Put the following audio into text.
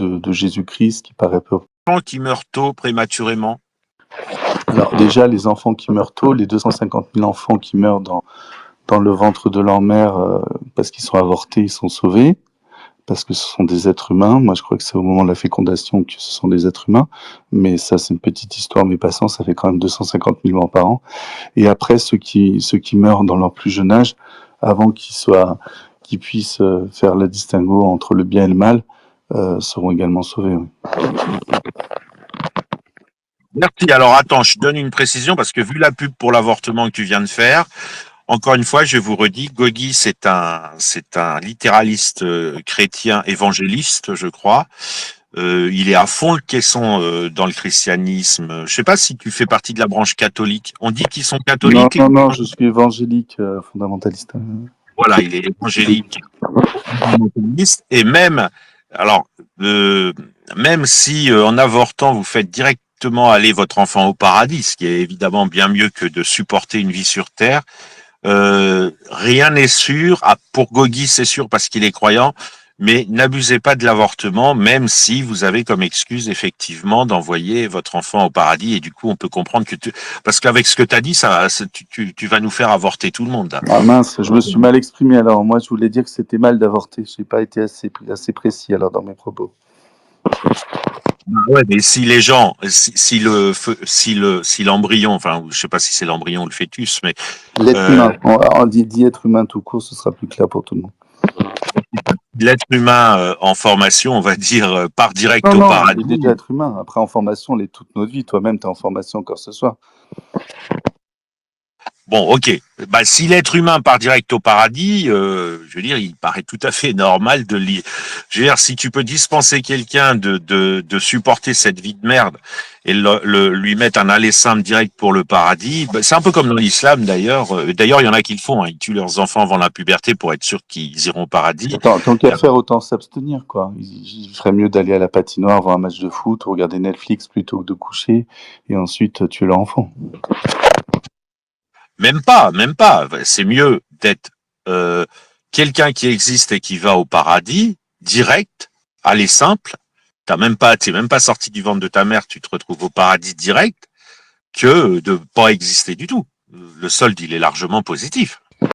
de Jésus-Christ, qui paraît peu. Qui meurent tôt, prématurément. Alors déjà, les enfants qui meurent tôt, les 250 000 enfants qui meurent dans le ventre de leur mère parce qu'ils sont avortés, ils sont sauvés, parce que ce sont des êtres humains. Moi, je crois que c'est au moment de la fécondation que ce sont des êtres humains, mais ça, c'est une petite histoire, mais passant, ça fait quand même 250 000 morts par an. Et après, ceux qui meurent dans leur plus jeune âge, avant qu'ils puissent faire le distinguo entre le bien et le mal, seront également sauvés. Oui. Merci. Alors attends, je donne une précision parce que vu la pub pour l'avortement que tu viens de faire, encore une fois, je vous redis, Gauguy, c'est un littéraliste chrétien évangéliste, je crois. Il est à fond le caisson dans le christianisme. Je sais pas si tu fais partie de la branche catholique. On dit qu'ils sont catholiques. Non, je suis évangélique fondamentaliste. Voilà, il est évangélique fondamentaliste. Et même, alors, même si en avortant, vous faites directement aller votre enfant au paradis, ce qui est évidemment bien mieux que de supporter une vie sur Terre, rien n'est sûr. Pour Gauguy, c'est sûr parce qu'il est croyant, mais n'abusez pas de l'avortement, même si vous avez comme excuse effectivement d'envoyer votre enfant au paradis. Et du coup, on peut comprendre que parce qu'avec ce que tu as dit, tu vas nous faire avorter tout le monde. Là. Ah mince, je me suis mal exprimé. Alors moi, je voulais dire que c'était mal d'avorter. Je n'ai pas été assez précis alors dans mes propos. Ouais, mais si les gens, si l'embryon, enfin, je sais pas si c'est l'embryon ou le fœtus, mais l'être humain, on dit être humain tout court, ce sera plus clair pour tout le monde. L'être humain en formation, on va dire, part direct au paradis. Il est déjà être humain. Après, en formation, on est toute notre vie. Toi-même, tu es en formation encore ce soir. Bon, ok. Bah, si l'être humain part direct au paradis, je veux dire, il paraît tout à fait normal de lire. Je veux dire, si tu peux dispenser quelqu'un de supporter cette vie de merde et lui mettre un aller simple direct pour le paradis, bah, c'est un peu comme dans l'islam d'ailleurs. D'ailleurs, il y en a qui le font. Hein. Ils tuent leurs enfants avant la puberté pour être sûr qu'ils iront au paradis. Tant qu'à faire, autant s'abstenir, quoi. Il ferait mieux d'aller à la patinoire, voir un match de foot, ou regarder Netflix plutôt que de coucher et ensuite tuer leur enfant. Même pas. C'est mieux d'être quelqu'un qui existe et qui va au paradis, direct, aller simple. T'es même pas sorti du ventre de ta mère, tu te retrouves au paradis direct, que de pas exister du tout. Le solde, il est largement positif.